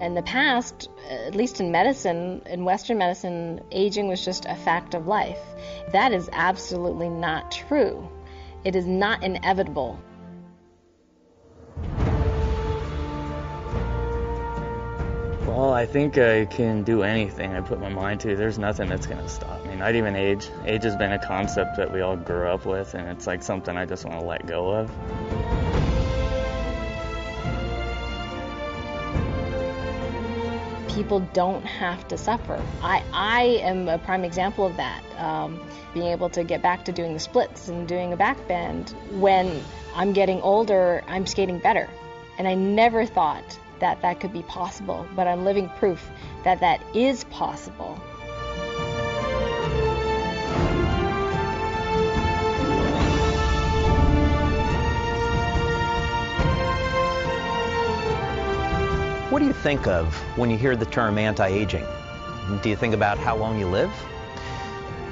In the past, at least in medicine, in Western medicine, aging was just a fact of life. That is absolutely not true. It is not inevitable. Well, I think I can do anything I put my mind to. There's nothing that's going to stop me, not even age. Age has been a concept that we all grew up with, and it's like something I just want to let go of. People don't have to suffer. I am a prime example of that. Being able to get back to doing the splits and doing a back bend. When I'm getting older, I'm skating better. And I never thought that that could be possible, but I'm living proof that that is possible. What do you think of when you hear the term anti-aging? Do you think about how long you live?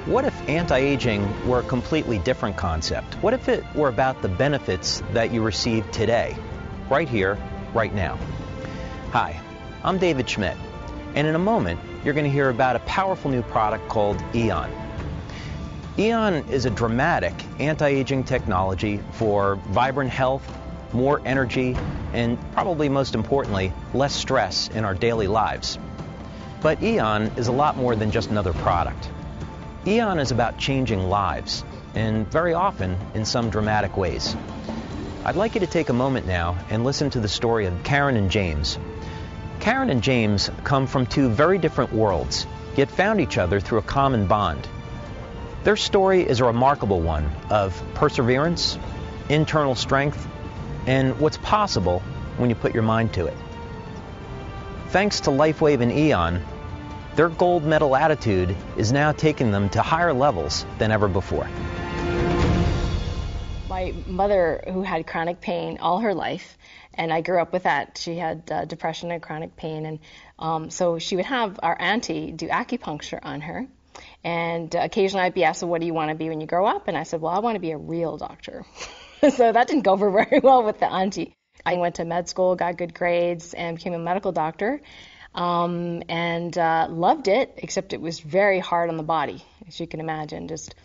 What if anti-aging were a completely different concept? What if it were about the benefits that you receive today, right here, right now? Hi, I'm David Schmidt, and in a moment, you're going to hear about a powerful new product called Aeon. Aeon is a dramatic anti-aging technology for vibrant health, more energy, and probably most importantly, less stress in our daily lives. But Aeon is a lot more than just another product. Aeon is about changing lives, and very often in some dramatic ways. I'd like you to take a moment now and listen to the story of Karen and James. Karen and James come from two very different worlds, yet found each other through a common bond. Their story is a remarkable one of perseverance, internal strength, and what's possible when you put your mind to it. Thanks to LifeWave and Aeon, their gold medal attitude is now taking them to higher levels than ever before. My mother, who had chronic pain all her life, and I grew up with that. She had depression and chronic pain, and so she would have our auntie do acupuncture on her. And occasionally I'd be asked, so what do you want to be when you grow up? And I said, well, I want to be a real doctor. So that didn't go over very well with the auntie. I went to med school, got good grades, and became a medical doctor, and loved it, except it was very hard on the body, as you can imagine. Just,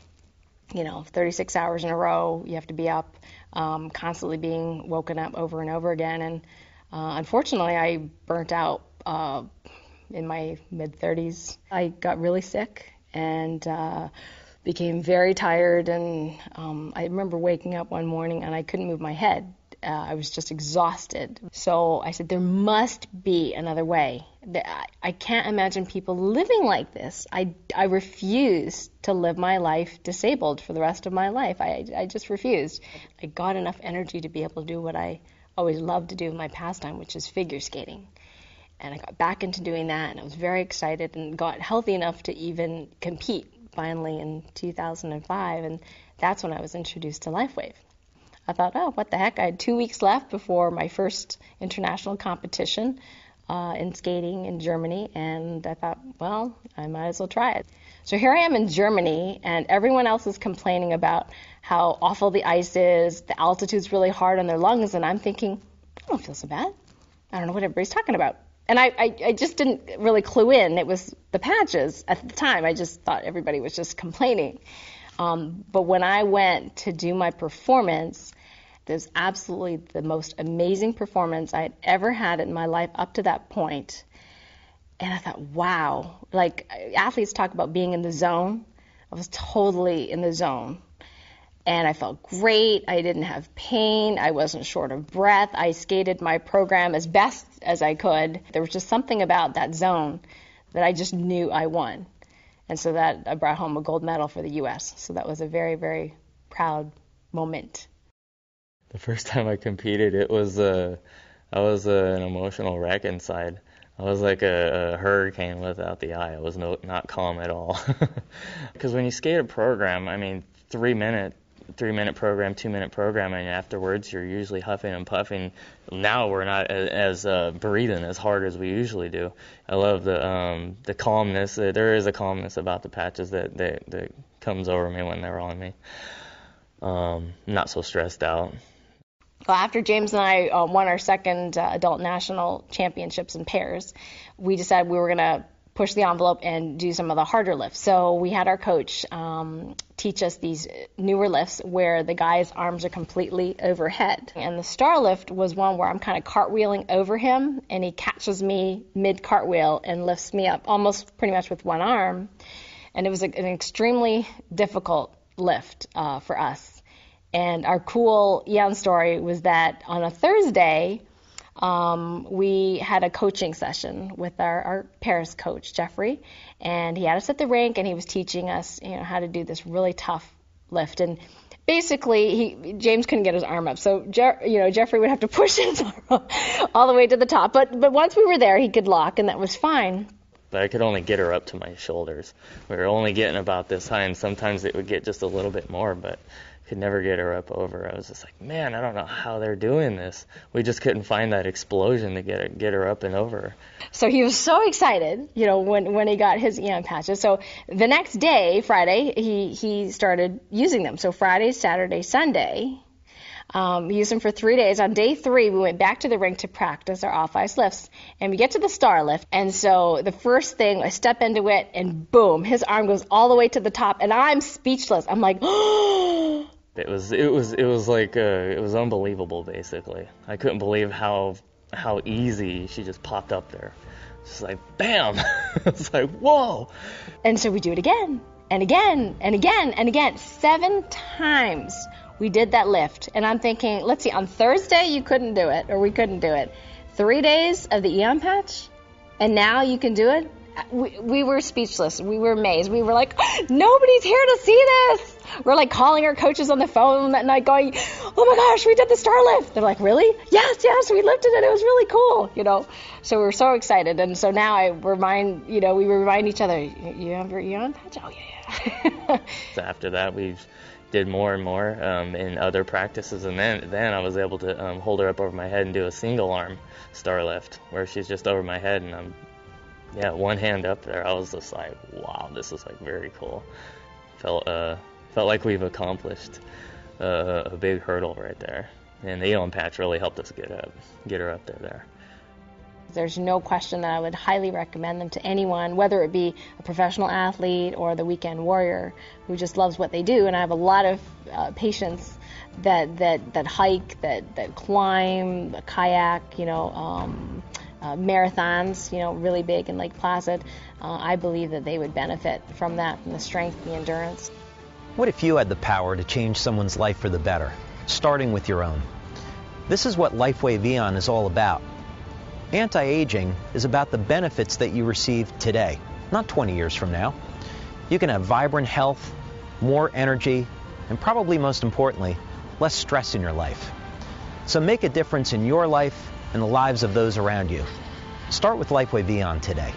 36 hours in a row, you have to be up, constantly being woken up over and over again. And unfortunately, I burnt out in my mid-30s. I got really sick and became very tired, and I remember waking up one morning and I couldn't move my head. I was just exhausted. So I said, there must be another way. I can't imagine people living like this. I refused to live my life disabled for the rest of my life. I just refused. I got enough energy to be able to do what I always loved to do in my pastime, which is figure skating. And I got back into doing that, and I was very excited and got healthy enough to even compete finally in 2005, and that's when I was introduced to LifeWave. I thought, oh, what the heck, I had 2 weeks left before my first international competition in skating in Germany, and I thought, well, I might as well try it. So here I am in Germany, and everyone else is complaining about how awful the ice is, the altitude's really hard on their lungs, and I'm thinking, I don't feel so bad. I don't know what everybody's talking about. And I just didn't really clue in. It was the patches at the time. I just thought everybody was just complaining. But when I went to do my performance, it was absolutely the most amazing performance I had ever had in my life up to that point. And I thought, wow, like athletes talk about being in the zone. I was totally in the zone. And I felt great. I didn't have pain. I wasn't short of breath. I skated my program as best as I could. There was just something about that zone that I just knew I won. And so that I brought home a gold medal for the U.S. So that was a very, very proud moment. The first time I competed, I was an emotional wreck inside. I was like a hurricane without the eye. I was not calm at all. Because when you skate a program, I mean, 3-minute program, 2-minute program, and afterwards you're usually huffing and puffing. Now we're not as breathing as hard as we usually do. I love the calmness. There is a calmness about the patches that comes over me when they're on me. Not so stressed out. Well, after James and I won our second adult national championships in pairs, we decided we were going to push the envelope and do some of the harder lifts. So we had our coach teach us these newer lifts where the guy's arms are completely overhead. And the star lift was one where I'm kind of cartwheeling over him, and he catches me mid-cartwheel and lifts me up almost pretty much with one arm. And it was an extremely difficult lift for us. And our cool Aeon story was that on a Thursday, we had a coaching session with our Paris coach, Jeffrey, and he had us at the rink, and he was teaching us, how to do this really tough lift. And basically, James couldn't get his arm up, so Jeffrey would have to push his arm up all the way to the top. But once we were there, he could lock, and that was fine. But I could only get her up to my shoulders. We were only getting about this high, and sometimes it would get just a little bit more, but could never get her up over. I was just like, man, I don't know how they're doing this. We just couldn't find that explosion to get her up and over. So he was so excited, when he got his Aeon patches. So the next day, Friday, he started using them. So Friday, Saturday, Sunday, he used them for 3 days. On day 3, we went back to the rink to practice our off-ice lifts, and we get to the star lift. And so the first thing, I step into it, and boom, his arm goes all the way to the top, and I'm speechless. I'm like, oh. It was like it was unbelievable. Basically, I couldn't believe how easy she just popped up there. Just like bam, it's like whoa. And so we do it again and again and again and again. 7 times we did that lift, and I'm thinking, let's see, on Thursday you couldn't do it, or we couldn't do it. 3 days of the Aeon patch, and now you can do it. We were speechless. We were amazed. We were like, nobody's here to see this. We're like calling our coaches on the phone that night going, oh my gosh, we did the star lift. They're like, really? Yes, we lifted it. It was really cool, So we were so excited. And so now we remind each other, you have your Aeon patch? Oh, yeah. So after that, we did more and more in other practices. And then I was able to hold her up over my head and do a single arm star lift where she's just over my head and I'm one hand up there. I was just like, wow, this is like very cool. Felt like we've accomplished a big hurdle right there. And the Aeon patch really helped us get her up there. There's no question that I would highly recommend them to anyone, whether it be a professional athlete or the weekend warrior who just loves what they do. And I have a lot of patients that hike, that climb, kayak, marathons, really big in Lake Placid. I believe that they would benefit from that, from the strength, the endurance. What if you had the power to change someone's life for the better, starting with your own? This is what LifeWave Aeon is all about. Anti-aging is about the benefits that you receive today, not 20 years from now. You can have vibrant health, more energy, and probably most importantly, less stress in your life. So make a difference in your life and the lives of those around you. Start with LifeWave Aeon today.